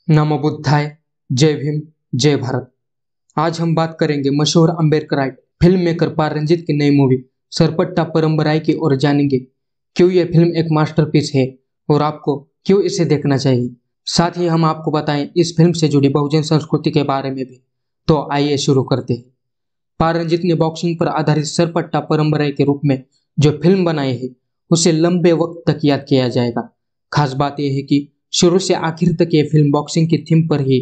नमो बुद्धाय, जय भीम, जय भारत। आज हम बात करेंगे मशहूर अम्बेडकराइट फिल्म मेकर पार रंजीत की नई मूवी सरपट्टा परम्बराई की ओर जानेंगे। क्यों यह फिल्म एक मास्टरपीस है और आपको क्यों इसे देखना चाहिए। साथ ही हम आपको बताएं इस फिल्म से जुड़ी बहुजन संस्कृति के बारे में भी। तो आइए शुरू करते हैं। पार रंजीत ने बॉक्सिंग पर आधारित सरपट्टा परम्बराई के रूप में जो फिल्म बनाई है उसे लंबे वक्त तक याद किया जाएगा। खास बात यह है कि शुरू से आखिर तक ये फिल्म बॉक्सिंग की थीम पर ही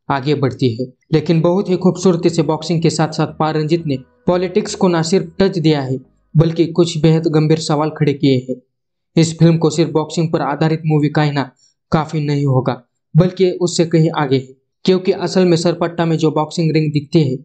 आगे बढ़ती है, लेकिन बहुत ही खूबसूरती से बॉक्सिंग के साथ साथ पार रंजीत ने पॉलिटिक्स को न सिर्फ टच दिया है बल्कि कुछ बेहद गंभीर सवाल खड़े किए हैं। इस फिल्म को सिर्फ बॉक्सिंग पर आधारित मूवी कहना काफी नहीं होगा, बल्कि उससे कहीं आगे है, क्योंकि असल में सरपट्टा में जो बॉक्सिंग रिंग दिखती है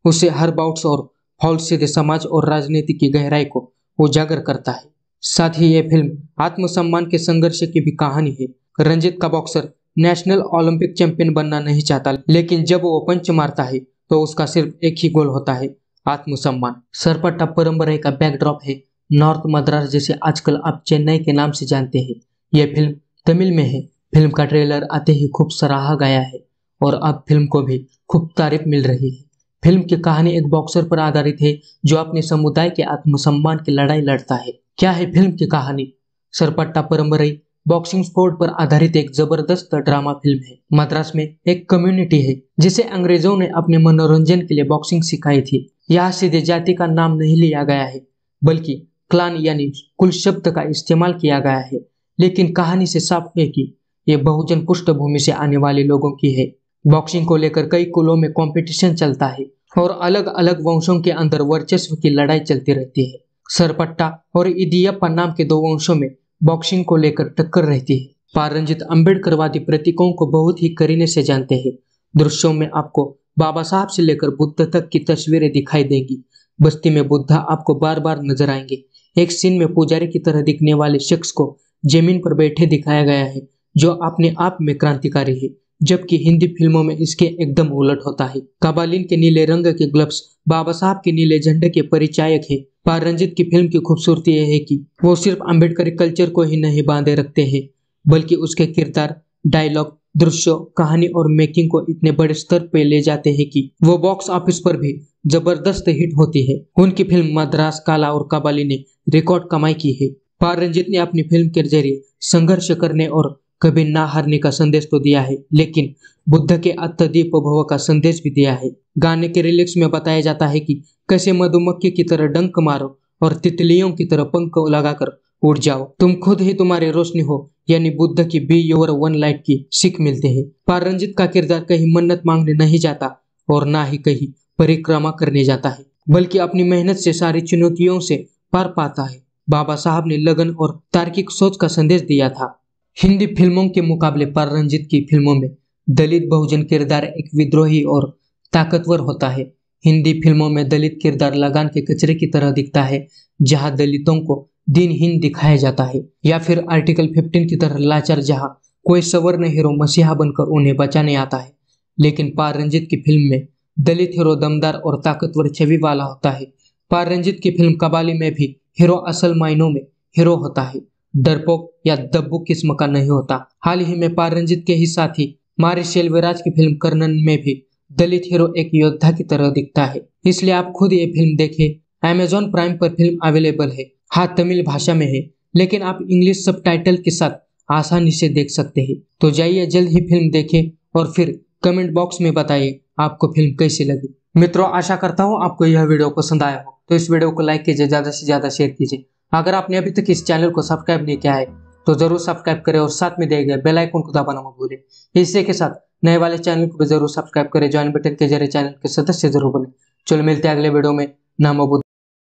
उससे हर बाउट्स और फॉल सीधे समाज और राजनीति की गहराई को उजागर करता है। साथ ही यह फिल्म आत्मसम्मान के संघर्ष की भी कहानी है। रंजीत का बॉक्सर नेशनल ओलंपिक चैंपियन बनना नहीं चाहता, लेकिन जब वो पंच मारता है तो उसका सिर्फ एक ही गोल होता है, आत्मसम्मान। सरपट्टा परम्परा का बैकड्रॉप है नॉर्थ मद्रास, जिसे आजकल आप चेन्नई के नाम से जानते हैं। यह फिल्म तमिल में है। फिल्म का ट्रेलर आते ही खूब सराहा गया है और अब फिल्म को भी खूब तारीफ मिल रही है। फिल्म की कहानी एक बॉक्सर पर आधारित है जो अपने समुदाय के आत्मसम्मान की लड़ाई लड़ता है। क्या है फिल्म की कहानी? सरपट्टा परम्पराई बॉक्सिंग स्पोर्ट पर आधारित एक जबरदस्त ड्रामा फिल्म है। मद्रास में एक कम्युनिटी है जिसे अंग्रेजों ने अपने मनोरंजन के लिए बॉक्सिंग सिखाई थी। यहाँ सीधे जाति का नाम नहीं लिया गया है, बल्कि क्लान यानी कुल शब्द का इस्तेमाल किया गया है। लेकिन कहानी से साफ है कि ये बहुजन पृष्ठभूमि से आने वाले लोगों की है। बॉक्सिंग को लेकर कई कुलों में कंपटीशन चलता है और अलग अलग वंशों के अंदर वर्चस्व की लड़ाई चलती रहती है। सरपट्टा और इदियप्पा नाम के दो वंशों में बॉक्सिंग को लेकर टक्कर रहती है। पार रंजीत अम्बेडकरवादी प्रतीकों को बहुत ही करीने से जानते हैं। दृश्यों में आपको बाबा साहब से लेकर बुद्ध तक की तस्वीरें दिखाई देंगी। बस्ती में बुद्धा आपको बार बार नजर आएंगे। एक सीन में पुजारी की तरह दिखने वाले शख्स को जमीन पर बैठे दिखाया गया है, जो अपने आप में क्रांतिकारी है, जबकि हिंदी फिल्मों में इसके एकदम उलट होता है। कबालिन के नीले रंग के ग्लव्स बाबा साहब के नीले झंडे के परिचायक है। पार रंजीत की फिल्म की खूबसूरती यह है कि वो सिर्फ अम्बेडकरी कल्चर को ही नहीं बांधे रखते हैं, बल्कि उसके किरदार, डायलॉग, दृश्यों, कहानी और मेकिंग को इतने बड़े स्तर पे ले जाते हैं कि वो बॉक्स ऑफिस पर भी जबरदस्त हिट होती है। उनकी फिल्म मद्रास, काला और कबाली ने रिकॉर्ड कमाई की है। पार रंजीत ने अपनी फिल्म के जरिए संघर्ष करने और कभी ना हारने का संदेश तो दिया है, लेकिन बुद्ध के अत्यधिक भव का संदेश भी दिया है। गाने के लिरिक्स में बताया जाता है कि कैसे मधुमक्खी की तरह डंक मारो और तितलियों की तरह पंख लगाकर उड़ जाओ, तुम खुद ही तुम्हारी रोशनी हो, यानी बुद्ध की बी योर वन लाइट की सीख मिलते हैं। पार रंजीत का किरदार कहीं मन्नत मांगने नहीं जाता और ना ही कहीं परिक्रमा करने जाता है, बल्कि अपनी मेहनत से सारी चुनौतियों से पार पाता है। बाबा साहब ने लगन और तार्किक सोच का संदेश दिया था। हिंदी फिल्मों के मुकाबले पार रंजीत की फिल्मों में दलित बहुजन किरदार एक विद्रोही और ताकतवर होता है। हिंदी फिल्मों में दलित किरदार लगान के कचरे की तरह दिखता है, जहां दलितों को दिनहीन दिखाया जाता है, या फिर आर्टिकल 15 की तरह लाचार, जहां कोई सवर्ण हीरो मसीहा बनकर उन्हें बचाने आता है। लेकिन पार रंजीत की फिल्म में दलित हीरो दमदार और ताकतवर छवि वाला होता है। पार रंजीत की फिल्म कबाली में भी हीरो असल मायनों में हीरो होता है, डरपोक या दब्बू किस्म का नहीं होता। हाल ही में पार रंजीत के ही साथी मारी सेल्वराज की फिल्म कर्णन में भी दलित हीरो एक योद्धा की तरह दिखता है। इसलिए आप खुद ये फिल्म देखें। अमेजॉन प्राइम पर फिल्म अवेलेबल है। हाँ, तमिल भाषा में है, लेकिन आप इंग्लिश सबटाइटल के साथ आसानी से देख सकते हैं। तो जाइए जल्द ही फिल्म देखें और फिर कमेंट बॉक्स में बताइए आपको फिल्म कैसी लगी। मित्रों, आशा करता हूँ आपको यह वीडियो पसंद आया हो, तो इस वीडियो को लाइक कीजिए, ज्यादा से ज्यादा शेयर कीजिए। अगर आपने अभी तक इस चैनल को सब्सक्राइब नहीं किया है तो जरूर सब्सक्राइब करें और साथ में दिए गए बेल आइकन को दबाना मत भूलें। इसी के साथ नए वाले चैनल को भी जरूर सब्सक्राइब करें, ज्वाइन बटन के जरिए चैनल के सदस्य जरूर बने। चलो मिलते हैं अगले वीडियो में। नमो बुद्धाय।